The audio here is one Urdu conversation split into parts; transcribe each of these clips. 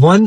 1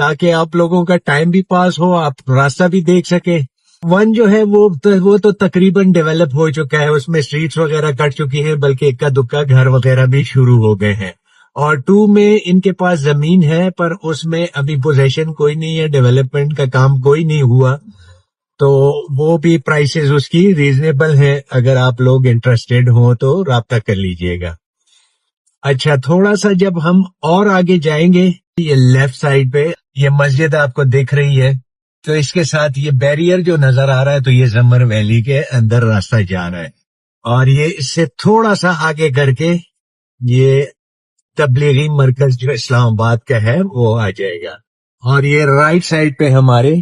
تاکہ آپ لوگوں کا ٹائم بھی پاس ہو, آپ راستہ بھی دیکھ سکے. 1 جو ہے وہ تو تقریباً ڈیولپ ہو چکا ہے, اس میں اسٹریٹس وغیرہ کٹ چکی ہیں, بلکہ اکا دکا گھر وغیرہ بھی شروع ہو گئے ہیں. اور 2 میں ان کے پاس زمین ہے, پر اس میں ابھی پوزیشن کوئی نہیں ہے, ڈیولپمنٹ کا کام کوئی نہیں ہوا, تو وہ بھی پرائسز اس کی ریزنیبل ہیں. اگر آپ لوگ انٹرسٹیڈ ہوں تو رابطہ کر لیجئے گا. اچھا, تھوڑا سا جب ہم اور آگے جائیں گے, یہ لیفٹ سائڈ پہ یہ مسجد آپ کو دیکھ رہی ہے, تو اس کے ساتھ یہ بیریئر جو نظر آ رہا ہے, تو یہ زمر ویلی کے اندر راستہ جا رہا ہے. اور یہ اس سے تھوڑا سا آگے کر کے یہ تبلیغی مرکز جو اسلام آباد کا ہے وہ آ جائے گا. اور یہ رائٹ سائڈ پہ ہمارے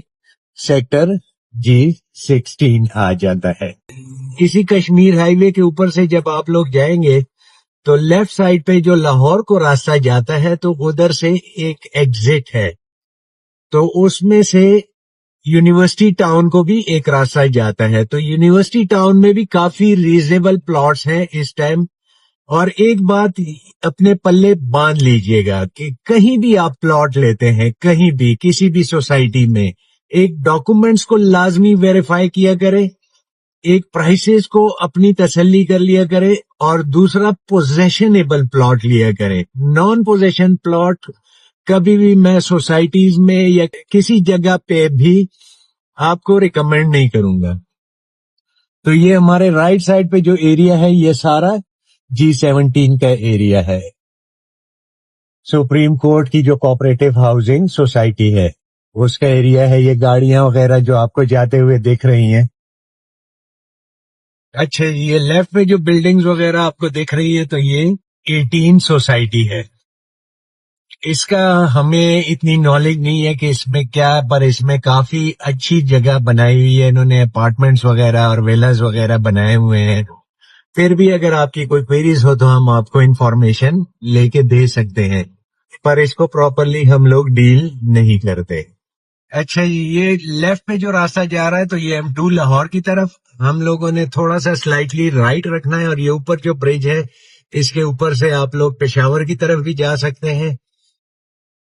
سیکٹر G16 آ جاتا ہے. اسی کشمیر ہائی وے کے اوپر سے جب آپ لوگ جائیں گے تو لیفٹ سائڈ پہ جو لاہور کو راستہ جاتا ہے, تو ادھر سے ایک ایگزٹ ہے, تو اس میں سے یونیورسٹی ٹاؤن کو بھی ایک راستہ جاتا ہے. تو یونیورسٹی ٹاؤن میں بھی کافی ریزنیبل پلاٹس ہیں اس ٹائم. اور ایک بات اپنے پلے باندھ لیجئے گا کہ کہیں بھی آپ پلاٹ لیتے ہیں, کہیں بھی کسی بھی سوسائٹی میں, ایک ڈاکومنٹس کو لازمی ویریفائی کیا کرے, ایک پرائسز کو اپنی تسلی کر لیا کرے, اور دوسرا پوزیشنیبل پلاٹ لیا کرے. نان پوزیشن پلاٹ کبھی بھی میں سوسائٹیز میں یا کسی جگہ پہ بھی آپ کو ریکمینڈ نہیں کروں گا. تو یہ ہمارے رائٹ سائڈ پہ جو ایریا ہے یہ سارا G17 کا ایریا ہے. سپریم کورٹ کی جو کوآپریٹو ہاؤسنگ سوسائٹی ہے اس کا ایریا ہے. یہ گاڑیاں وغیرہ جو آپ کو جاتے ہوئے دیکھ رہی ہیں. اچھا, یہ لیفٹ میں جو بلڈنگز وغیرہ آپ کو دیکھ رہی ہے تو یہ 18 سوسائٹی ہے. اس کا ہمیں اتنی نالج نہیں ہے کہ اس میں کیا, پر اس میں کافی اچھی جگہ بنائی ہوئی ہے, انہوں نے اپارٹمنٹس وغیرہ اور ویلاز وغیرہ بنائے ہوئے ہیں. پھر بھی اگر آپ کی کوئی کوئریز ہو تو ہم آپ کو انفارمیشن لے کے دے سکتے ہیں, پر اس کو پراپرلی ہم لوگ ڈیل نہیں کرتے. اچھا, یہ لیفٹ پہ جو راستہ جا رہا ہے تو یہ M2 لاہور کی طرف. ہم لوگوں نے تھوڑا سا سلائٹلی رائٹ رکھنا ہے, اور یہ اوپر جو برج ہے اس کے اوپر سے آپ لوگ پشاور کی طرف بھی جا سکتے ہیں.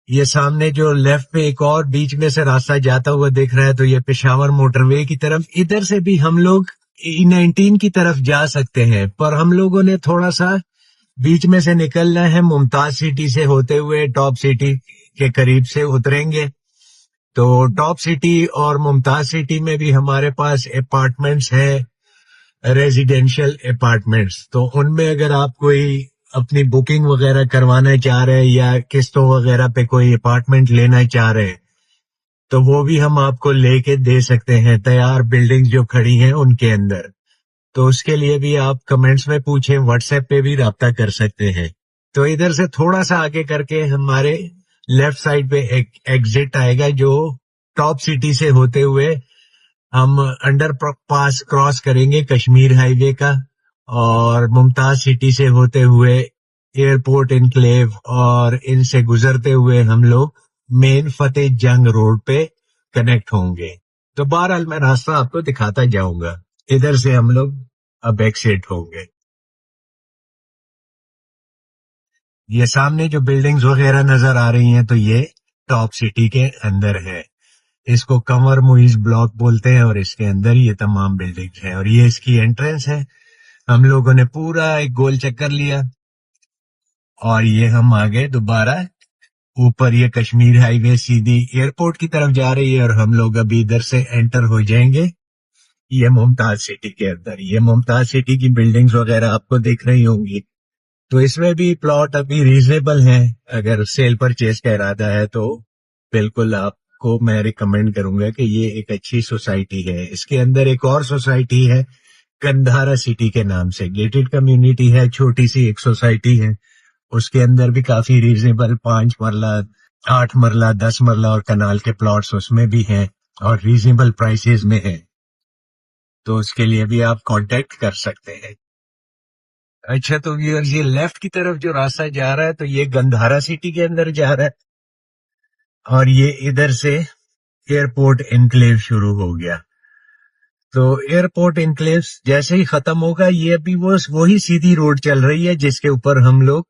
یہ سامنے جو لیفٹ پہ ایک اور بیچ میں سے راستہ جاتا ہوا دیکھ رہا ہے تو یہ پشاور موٹر وے کی طرف. ادھر سے بھی ہم لوگ E19 کی طرف جا سکتے ہیں, پر ہم لوگوں نے تھوڑا سا بیچ میں سے نکلنا ہے. ممتاز سٹی سے ہوتے ہوئے ٹاپ سٹی کے قریب سے اتریں گے, تو ٹاپ سٹی اور ممتاز سٹی میں بھی ہمارے پاس اپارٹمنٹس ہیں, ریزیڈینشل اپارٹمنٹس. تو ان میں اگر آپ کوئی اپنی بکنگ وغیرہ کروانا چاہ رہے ہیں یا قسطوں وغیرہ پہ کوئی اپارٹمنٹ لینا چاہ رہے ہیں تو وہ بھی ہم آپ کو لے کے دے سکتے ہیں, تیار بلڈنگ جو کھڑی ہیں ان کے اندر. تو اس کے لیے بھی آپ کمنٹس میں پوچھیں, واٹس ایپ پہ بھی رابطہ کر سکتے ہیں. تو ادھر سے تھوڑا سا آگے کر کے ہمارے لیفٹ سائڈ پہ ایک ایگزٹ آئے گا, جو ٹاپ سٹی سے ہوتے ہوئے ہم انڈر پاس کراس کریں گے کشمیر ہائی وے کا, اور ممتاز سٹی سے ہوتے ہوئے ایئرپورٹ انکلیو, اور ان سے گزرتے ہوئے ہم لوگ مین فتح جنگ روڈ پہ کنیکٹ ہوں گے. تو بہرحال میں راستہ آپ کو دکھاتا جاؤں گا. ادھر سے ہم لوگ اب ایکسٹ ہوں گے. یہ سامنے جو بلڈنگز وغیرہ نظر آ رہی ہیں تو یہ ٹاپ سٹی کے اندر ہے. اس کو کنور موئیز بلاک بولتے ہیں, اور اس کے اندر یہ تمام بلڈنگز ہیں, اور یہ اس کی انٹرنس ہے. ہم لوگوں نے پورا ایک گول چکر لیا, اور یہ ہم آگے دوبارہ اوپر. یہ کشمیر ہائی وے سیدھی ایئرپورٹ کی طرف جا رہی ہے, اور ہم لوگ ابھی ادھر سے انٹر ہو جائیں گے یہ ممتاز سٹی کے اندر. یہ ممتاز سٹی کی بلڈنگز وغیرہ آپ کو دیکھ رہی ہوں گی. تو اس میں بھی پلاٹ ابھی ریزنیبل ہیں, اگر سیل پرچیز کا ارادہ ہے تو بالکل آپ کو میں ریکمینڈ کروں گا کہ یہ ایک اچھی سوسائٹی ہے. اس کے اندر ایک اور سوسائٹی ہے کندھارا سٹی کے نام سے, گیٹڈ کمیونٹی ہے, چھوٹی سی ایک سوسائٹی ہے. اس کے اندر بھی کافی ریزنیبل 5 مرلہ 8 مرلہ 10 مرلہ اور کنال کے پلاٹس اس میں بھی ہیں, اور ریزنیبل پرائسز میں ہیں. تو اس کے لیے بھی آپ کانٹیکٹ کر سکتے ہیں. اچھا, تو یہ لیفٹ کی طرف جو راستہ جا رہا ہے تو یہ گندھارا سٹی کے اندر جا رہا ہے, اور یہ ادھر سے ایئرپورٹ انکلیو شروع ہو گیا. تو ایئرپورٹ انکلیو جیسے ہی ختم ہوگا, یہ ابھی وہی سیدھی روڈ چل رہی ہے جس کے اوپر ہم لوگ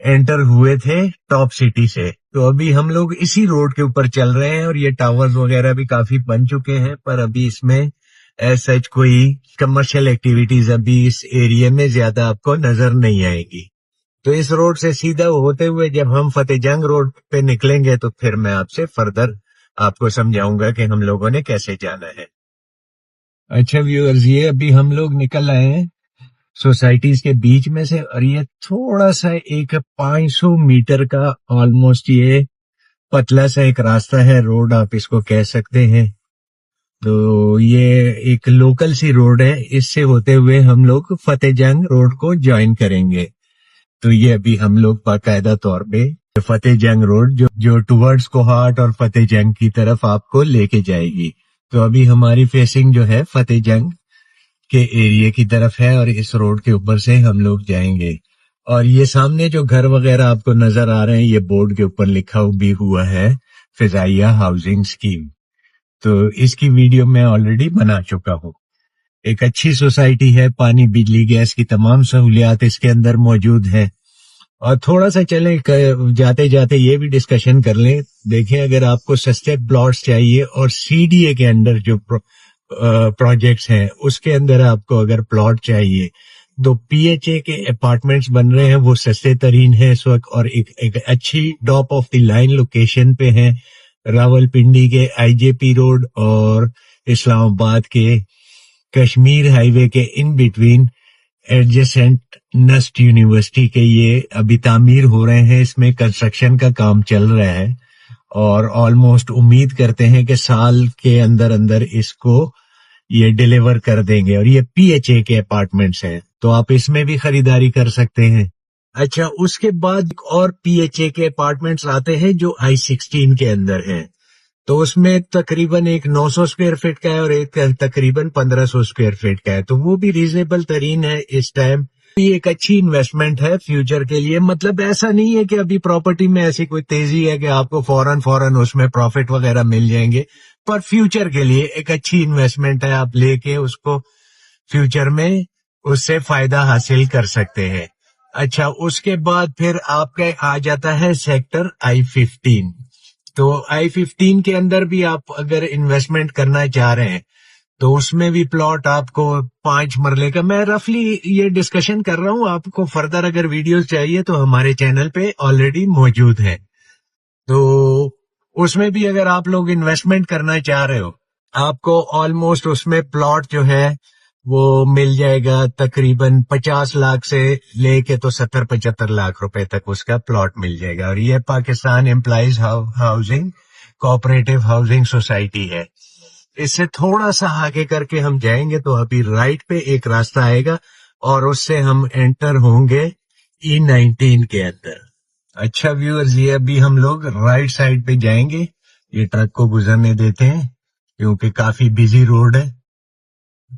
انٹر ہوئے تھے ٹاپ سٹی سے. تو ابھی ہم لوگ اسی روڈ کے اوپر چل رہے ہیں اور یہ ٹاورز وغیرہ بھی کافی بن چکے ہیں، پر ابھی اس میں ایز سچ کوئی کمرشل ایکٹیویٹیز ابھی اس ایریا میں زیادہ آپ کو نظر نہیں آئے گی. تو اس روڈ سے سیدھا ہوتے ہوئے جب ہم فتح جنگ روڈ پہ نکلیں گے تو پھر میں آپ سے فردر آپ کو سمجھاؤں گا کہ ہم لوگوں نے کیسے جانا ہے. اچھا ویورز، یہ ابھی ہم لوگ نکل آئے ہیں سوسائٹیز کے بیچ میں سے، اور یہ تھوڑا سا ایک 500 میٹر کا آلموسٹ یہ پتلا سا ایک راستہ ہے، روڈ آپ اس کو کہہ سکتے ہیں. تو یہ ایک لوکل سی روڈ ہے، اس سے ہوتے ہوئے ہم لوگ فتح جنگ روڈ کو جوائن کریں گے. تو یہ ابھی ہم لوگ باقاعدہ طور پہ فتح جنگ روڈ جو ٹورڈز کوہاٹ اور فتح جنگ کی طرف آپ کو لے کے جائے گی. تو ابھی ہماری فیسنگ جو ہے فتح جنگ کے ایریا کی طرف ہے، اور اس روڈ کے اوپر سے ہم لوگ جائیں گے. اور یہ سامنے جو گھر وغیرہ آپ کو نظر آ رہے ہیں، یہ بورڈ کے اوپر لکھا بھی ہوا ہے فضائیہ ہاؤسنگ اسکیم. تو اس کی ویڈیو میں آلریڈی بنا چکا ہوں. ایک اچھی سوسائٹی ہے، پانی بجلی گیس کی تمام سہولیات اس کے اندر موجود ہیں. اور تھوڑا سا چلیں جاتے جاتے یہ بھی ڈسکشن کر لیں. دیکھیں، اگر آپ کو سستے پلاٹس چاہیے اور سی ڈی اے کے اندر جو پروجیکٹس ہیں اس کے اندر آپ کو اگر پلاٹ چاہیے تو پی ایچ اے کے اپارٹمنٹس بن رہے ہیں، وہ سستے ترین ہیں اس وقت، اور ایک اچھی top of the line location پہ ہیں. راول پنڈی کے آئی جے پی روڈ اور اسلام آباد کے کشمیر ہائی وے کے in between adjacent NUST university کے یہ ابھی تعمیر ہو رہے ہیں، اس میں کنسٹرکشن کا کام چل رہا ہے، اور آلموسٹ امید کرتے ہیں کہ سال کے اندر اندر اس کو یہ ڈیلیور کر دیں گے. اور یہ پی ایچ اے کے اپارٹمنٹس ہیں، تو آپ اس میں بھی خریداری کر سکتے ہیں. اچھا، اس کے بعد اور پی ایچ اے کے اپارٹمنٹس آتے ہیں جو I-16 کے اندر ہیں. تو اس میں تقریباً ایک 900 اسکوائر فٹ کا ہے اور ایک تقریباً 1500 اسکوائر فٹ کا ہے. تو وہ بھی ریزنیبل ترین ہے اس ٹائم. یہ ایک اچھی انویسٹمنٹ ہے فیوچر کے لیے. مطلب ایسا نہیں ہے کہ ابھی پراپرٹی میں ایسی کوئی تیزی ہے کہ آپ کو فوراً اس میں پروفٹ وغیرہ مل جائیں گے، پر فیوچر کے لیے ایک اچھی انویسٹمنٹ ہے. آپ لے کے اس کو فیوچر میں اس سے فائدہ حاصل کر سکتے ہیں. اچھا، اس کے بعد پھر آپ کا آ جاتا ہے سیکٹر I-15. تو I-15 کے اندر بھی آپ اگر انویسٹمنٹ کرنا چاہ رہے ہیں تو اس میں بھی پلاٹ آپ کو 5 مرلے کا، میں رفلی یہ ڈسکشن کر رہا ہوں. آپ کو فردر اگر ویڈیوز چاہیے تو ہمارے چینل پہ آلریڈی موجود ہے. تو اس میں بھی اگر آپ لوگ انویسٹمنٹ کرنا چاہ رہے ہو، آپ کو آلموسٹ اس میں پلاٹ جو ہے وہ مل جائے گا تقریباً 50 لاکھ سے لے کے تو 70-75 لاکھ روپے تک اس کا پلاٹ مل جائے گا. اور یہ Pakistan employees housing cooperative housing society ہے. اس سے تھوڑا سا آگے کر کے ہم جائیں گے تو ابھی رائٹ پہ ایک راستہ آئے گا اور اس سے ہم انٹر ہوں گے E-19 کے اندر. اچھا ویورز، یہ ابھی ہم لوگ رائٹ سائڈ پہ جائیں گے. یہ ٹرک کو گزرنے دیتے ہیں کیونکہ کافی بزی روڈ ہے.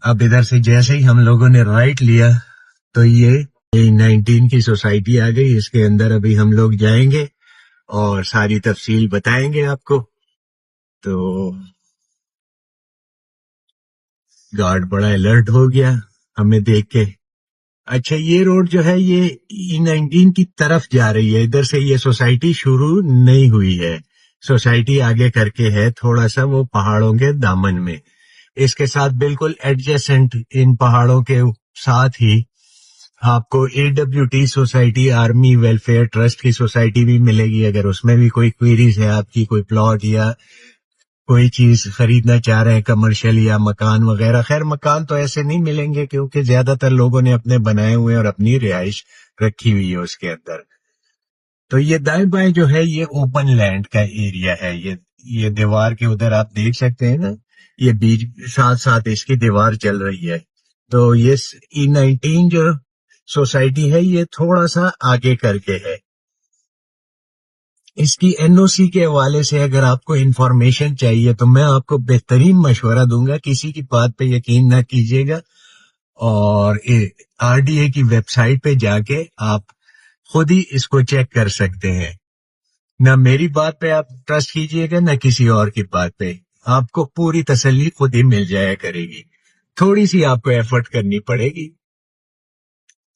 اب ادھر سے جیسے ہی ہم لوگوں نے رائٹ لیا تو یہ E-19 کی سوسائٹی آ گئی. اس کے اندر ابھی ہم لوگ جائیں گے اور ساری تفصیل بتائیں گے آپ کو. تو گارڈ بڑا الرٹ ہو گیا ہمیں دیکھ کے. اچھا، یہ روڈ جو ہے یہ E-19 کی طرف جا رہی ہے. ادھر سے یہ سوسائٹی شروع نہیں ہوئی ہے، سوسائٹی آگے کر کے ہے تھوڑا سا وہ پہاڑوں کے دامن میں. اس کے ساتھ بالکل ایڈجسنٹ ان پہاڑوں کے ساتھ ہی آپ کو AWT society, army welfare trust کی سوسائٹی بھی ملے گی. اگر اس میں بھی کوئی کوئریز ہے آپ کی، کوئی پلاٹ یا کوئی چیز خریدنا چاہ رہے ہیں کمرشل یا مکان وغیرہ. خیر مکان تو ایسے نہیں ملیں گے کیونکہ زیادہ تر لوگوں نے اپنے بنائے ہوئے اور اپنی رہائش رکھی ہوئی ہے اس کے اندر. تو یہ دائیں بائیں جو ہے یہ اوپن لینڈ کا ایریا ہے. یہ دیوار کے ادھر آپ دیکھ سکتے ہیں نا، یہ بیچ ساتھ ساتھ اس کی دیوار چل رہی ہے. تو یہ E-19 جو سوسائٹی ہے یہ تھوڑا سا آگے کر کے ہے. اس کی NOC کے حوالے سے اگر آپ کو انفارمیشن چاہیے تو میں آپ کو بہترین مشورہ دوں گا، کسی کی بات پہ یقین نہ کیجیے گا، اور RDA کی ویب سائٹ پہ جا کے آپ خود ہی اس کو چیک کر سکتے ہیں. نہ میری بات پہ آپ ٹرسٹ کیجیے گا نہ کسی اور کی بات پہ. آپ کو پوری تسلی خود ہی مل جایا کرے گی، تھوڑی سی آپ کو ایفرٹ کرنی پڑے گی.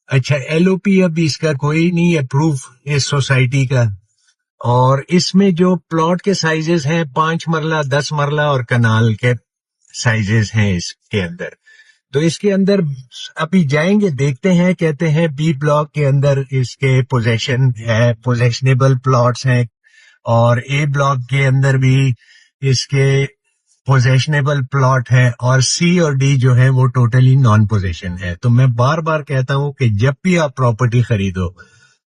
اچھا، LOP اب اس کا کوئی نہیں ہے پروف اس سوسائٹی کا. اور اس میں جو پلاٹ کے سائزز ہیں 5 مرلہ 10 مرلہ اور کنال کے سائزز ہیں اس کے اندر. تو اس کے اندر ابھی جائیں گے دیکھتے ہیں. کہتے ہیں بی بلاک کے اندر اس کے پوزیشن ہے, پوزیشنیبل پلاٹس ہیں, اور اے بلاک کے اندر بھی اس کے پوزیشنیبل پلاٹ ہے, اور سی اور ڈی جو ہے وہ ٹوٹلی نان پوزیشن ہے. تو میں بار بار کہتا ہوں کہ جب بھی آپ پراپرٹی خریدو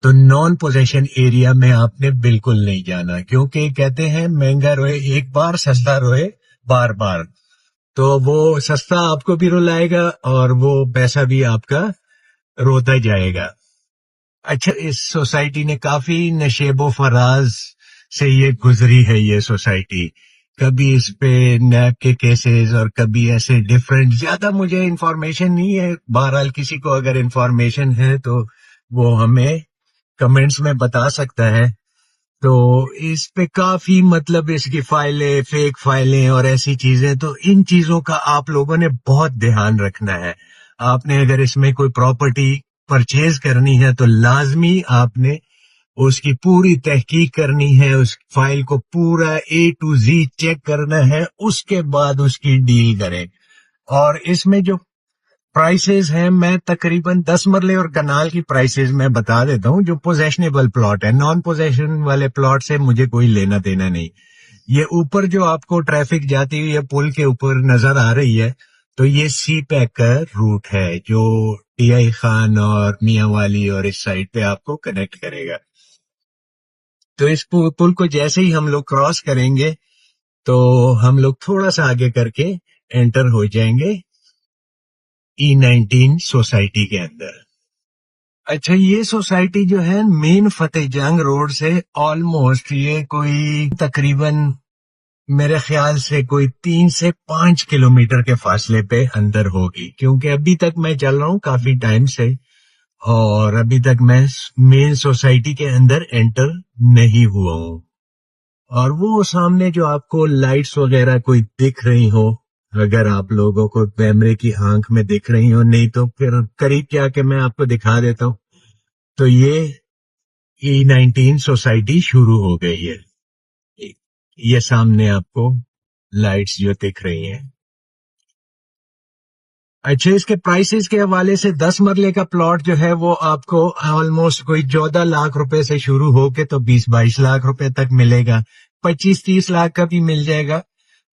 تو نان پوزیشن ایریا میں آپ نے بالکل نہیں جانا, کیونکہ کہتے ہیں مہنگا روئے ایک بار, سستا روئے بار بار. تو وہ سستا آپ کو بھی رلائے گا اور وہ پیسہ بھی آپ کا روتا جائے گا. اچھا, اس سوسائٹی نے کافی نشیب و فراز سے یہ گزری ہے یہ سوسائٹی. کبھی اس پہ نیب کے کیسز اور کبھی ایسے ڈیفرنٹ. زیادہ مجھے انفارمیشن نہیں ہے, بہرحال کسی کو اگر انفارمیشن ہے تو وہ ہمیں کمنٹس میں بتا سکتا ہے. تو اس پہ کافی مطلب اس کی فائلیں, فیک فائلیں اور ایسی چیزیں, تو ان چیزوں کا آپ لوگوں نے بہت دھیان رکھنا ہے. آپ نے اگر اس میں کوئی پراپرٹی پرچیز کرنی ہے تو لازمی آپ نے اس کی پوری تحقیق کرنی ہے, اس فائل کو پورا اے ٹو زی چیک کرنا ہے, اس کے بعد اس کی ڈیل کریں. اور اس میں جو پرائسز ہیں, میں تقریباً 10 مرلے اور کنال کی پرائسز میں بتا دیتا ہوں جو پوزیشنیبل پلاٹ ہے. نان پوزیشن والے پلاٹ سے مجھے کوئی لینا دینا نہیں. یہ اوپر جو آپ کو ٹریفک جاتی ہوئی ہے پل کے اوپر نظر آ رہی ہے, تو یہ سی پیک کا روٹ ہے جو ٹی آئی خان اور میاں والی اور اس سائڈ پہ آپ کو کنیکٹ کرے گا. تو اس پل کو جیسے ہی ہم لوگ کراس کریں گے تو ہم لوگ تھوڑا سا آگے کر کے انٹر ہو جائیں گے E19 سوسائٹی کے اندر. اچھا, یہ سوسائٹی جو ہے مین فتح جنگ روڈ سے آلموسٹ یہ کوئی تقریباً میرے خیال سے کوئی 3 سے 5 کلومیٹر کے فاصلے پہ اندر ہوگی, کیونکہ ابھی تک میں چل رہا ہوں کافی ٹائم سے اور ابھی تک میں مین سوسائٹی کے اندر انٹر نہیں ہوا ہوں. اور وہ سامنے جو آپ کو لائٹس وغیرہ کوئی دکھ رہی ہو, اگر آپ لوگوں کو کیمرے کی آنکھ میں دکھ رہی ہو, نہیں تو پھر قریب کیا کہ میں آپ کو دکھا دیتا ہوں. تو یہ E19 سوسائٹی شروع ہو گئی ہے. یہ سامنے آپ کو لائٹس جو دکھ رہی ہیں. اچھا, اس کے پرائسز کے حوالے سے 10 مرلے کا پلاٹ جو ہے وہ آپ کو آلموسٹ کوئی 14 لاکھ روپے سے شروع ہو کے تو 20-22 لاکھ روپے تک ملے گا. 25-30 لاکھ کا بھی مل جائے گا,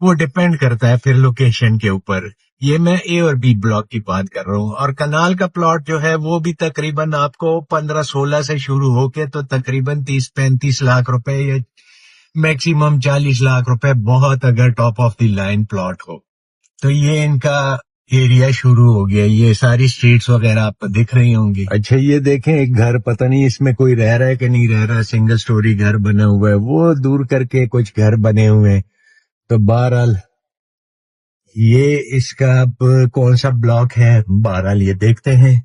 وہ ڈیپینڈ کرتا ہے پھر لوکیشن کے اوپر. یہ میں اے اور بی بلاک کی بات کر رہا ہوں. اور کنال کا پلاٹ جو ہے وہ بھی تقریباً آپ کو 15-16 سے شروع ہو کے تو تقریباً 30-35 لاکھ روپے یا میکسیمم 40 لاکھ روپے, بہت اگر top of the line plot ہو. تو یہ ان کا ایریا شروع ہو گیا. یہ ساری سٹریٹس وغیرہ آپ کو دکھ رہی ہوں گی. اچھا, یہ دیکھیں ایک گھر, پتہ نہیں اس میں کوئی رہ رہا ہے کہ نہیں رہ رہا, سنگل سٹوری گھر بنا ہوا ہے. وہ دور کر کے کچھ گھر بنے ہوئے ہیں. تو بہرحال یہ اس کا اب کون سا بلاک ہے, بہرحال یہ دیکھتے ہیں.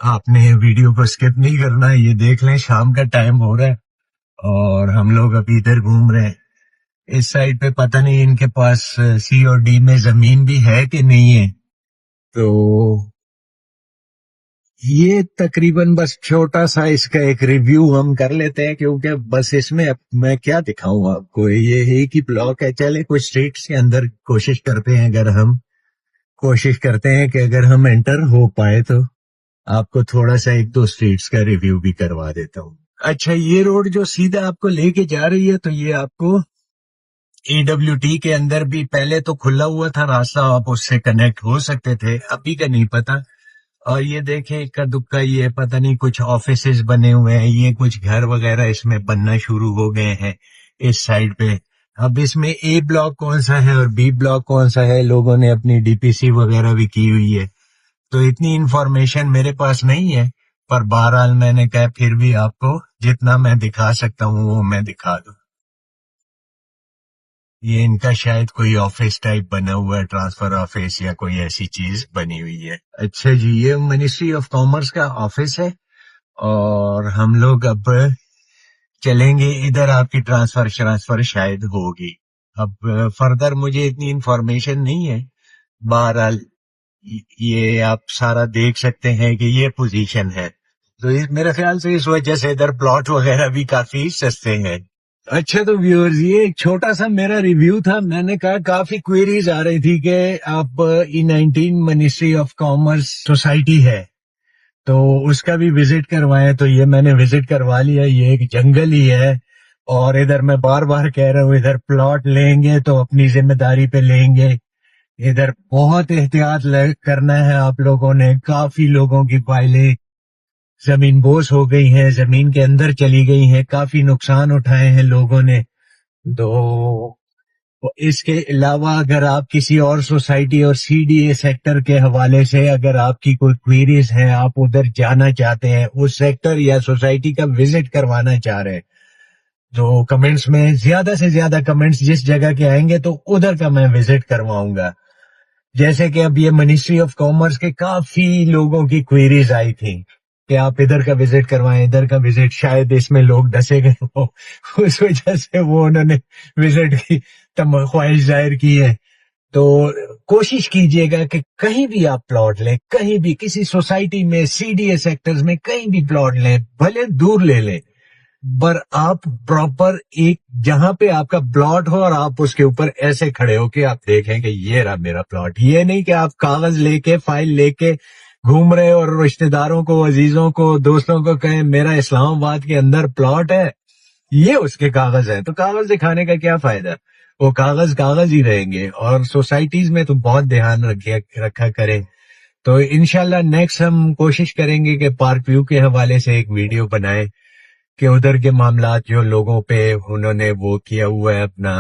آپ نے ویڈیو کو سکپ نہیں کرنا, یہ دیکھ لیں. شام کا ٹائم ہو رہا ہے اور ہم لوگ ابھی ادھر گھوم رہے ہیں. اس سائڈ پہ پتہ نہیں ان کے پاس سی اور ڈی میں زمین بھی ہے کہ نہیں ہے. تو یہ تقریباً بس چھوٹا سا اس کا ایک ریویو ہم کر لیتے ہیں, کیونکہ بس اس میں میں کیا دکھاؤں آپ کو, یہ ایک ہی بلاک ہے. چلے کچھ اسٹریٹس کے اندر کوشش کرتے ہیں, اگر ہم انٹر ہو پائے تو آپ کو تھوڑا سا 1-2 اسٹریٹس کا ریویو بھی کروا دیتا ہوں. اچھا, یہ روڈ جو سیدھا آپ کو لے کے جا رہی ہے, تو یہ آپ کو EWT کے اندر بھی پہلے تو کھلا ہوا تھا راستہ, آپ اس سے کنیکٹ ہو سکتے تھے, ابھی کا نہیں پتا. اور یہ دیکھیں اکا دکا, یہ پتہ نہیں کچھ آفیسز بنے ہوئے ہیں, یہ کچھ گھر وغیرہ اس میں بننا شروع ہو گئے ہیں اس سائڈ پہ. اب اس میں اے بلاک کون سا ہے اور بی بلاک کون سا ہے, لوگوں نے اپنی ڈی پی سی وغیرہ بھی کی ہوئی ہے, تو اتنی انفارمیشن میرے پاس نہیں ہے. پر بہرحال میں نے کہا پھر بھی آپ کو جتنا میں دکھا سکتا ہوں وہ میں دکھا دوں. یہ ان کا شاید کوئی آفس ٹائپ بنا ہوا ہے, ٹرانسفر آفس یا کوئی ایسی چیز بنی ہوئی ہے. اچھا جی, یہ منسٹری آف کامرس کا آفس ہے اور ہم لوگ اب چلیں گے ادھر. آپ کی ٹرانسفر شاید ہوگی. اب فردر مجھے اتنی انفارمیشن نہیں ہے. بہرحال یہ آپ سارا دیکھ سکتے ہیں کہ یہ پوزیشن ہے. تو میرے خیال سے اس وجہ سے ادھر پلاٹ وغیرہ بھی کافی سستے ہیں. اچھا تو ویورز یہ ایک چھوٹا سا میرا ریویو تھا. میں نے کہا کافی کوئریز آ رہی تھی کہ اب E19 ministry of commerce society ہے تو اس کا بھی وزٹ کروائیں. تو یہ میں نے وزٹ کروا لیا. یہ ایک جنگل ہی ہے اور ادھر میں بار بار کہہ رہا ہوں ادھر پلاٹ لیں گے تو اپنی ذمہ داری پہ لیں گے. ادھر بہت احتیاط کرنا ہے آپ لوگوں نے. کافی لوگوں کی فائلیں زمین بوس ہو گئی ہیں, زمین کے اندر چلی گئی ہیں, کافی نقصان اٹھائے ہیں لوگوں نے. تو اس کے علاوہ اگر آپ کسی اور سوسائٹی اور CDA سیکٹر کے حوالے سے اگر آپ کی کوئی کوئریز ہیں, آپ ادھر جانا چاہتے ہیں, اس سیکٹر یا سوسائٹی کا وزٹ کروانا چاہ رہے ہیں, تو کمنٹس میں زیادہ سے زیادہ کمنٹس جس جگہ کے آئیں گے تو ادھر کا میں وزٹ کرواؤں گا. جیسے کہ اب یہ منسٹری آف کامرس کے کافی لوگوں کی کوئریز آئی تھی کہ آپ ادھر کا وزٹ کروائیں, ادھر کا وزٹ. شاید اس میں لوگ ڈسے گئے ہو, اس وجہ سے وہ انہوں نے وزٹ کی خواہش ظاہر کی ہے. تو کوشش کیجئے گا کہ کہیں بھی آپ پلاٹ لیں, کہیں بھی کسی سوسائٹی میں, CDA سیکٹرز میں کہیں بھی پلاٹ لیں, بھلے دور لے لیں, پر آپ پراپر ایک جہاں پہ آپ کا پلاٹ ہو اور آپ اس کے اوپر ایسے کھڑے ہو کہ آپ دیکھیں کہ یہ رہا میرا پلاٹ. یہ نہیں کہ آپ کاغذ لے کے, فائل لے کے گھوم رہے اور رشتہ داروں کو, عزیزوں کو, دوستوں کو کہیں میرا اسلام آباد کے اندر پلاٹ ہے, یہ اس کے کاغذ ہیں. تو کاغذ دکھانے کا کیا فائدہ؟ وہ کاغذ کاغذ ہی رہیں گے. اور سوسائٹیز میں تو بہت دھیان رکھا کریں. تو انشاءاللہ نیکسٹ ہم کوشش کریں گے کہ پارک ویو کے حوالے سے ایک ویڈیو بنائیں کہ ادھر کے معاملات جو لوگوں پہ انہوں نے وہ کیا ہوا ہے اپنا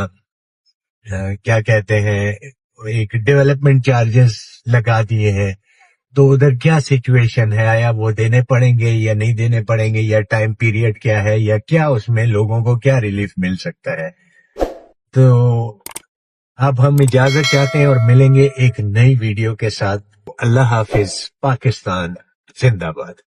کیا کہتے ہیں ایک ڈیولپمنٹ چارجز لگا دیے ہیں, تو ادھر کیا سچویشن ہے, آیا وہ دینے پڑیں گے یا نہیں دینے پڑیں گے, یا ٹائم پیریڈ کیا ہے, یا کیا اس میں لوگوں کو کیا ریلیف مل سکتا ہے. تو اب ہم اجازت چاہتے ہیں اور ملیں گے ایک نئی ویڈیو کے ساتھ. اللہ حافظ. پاکستان زندہ باد.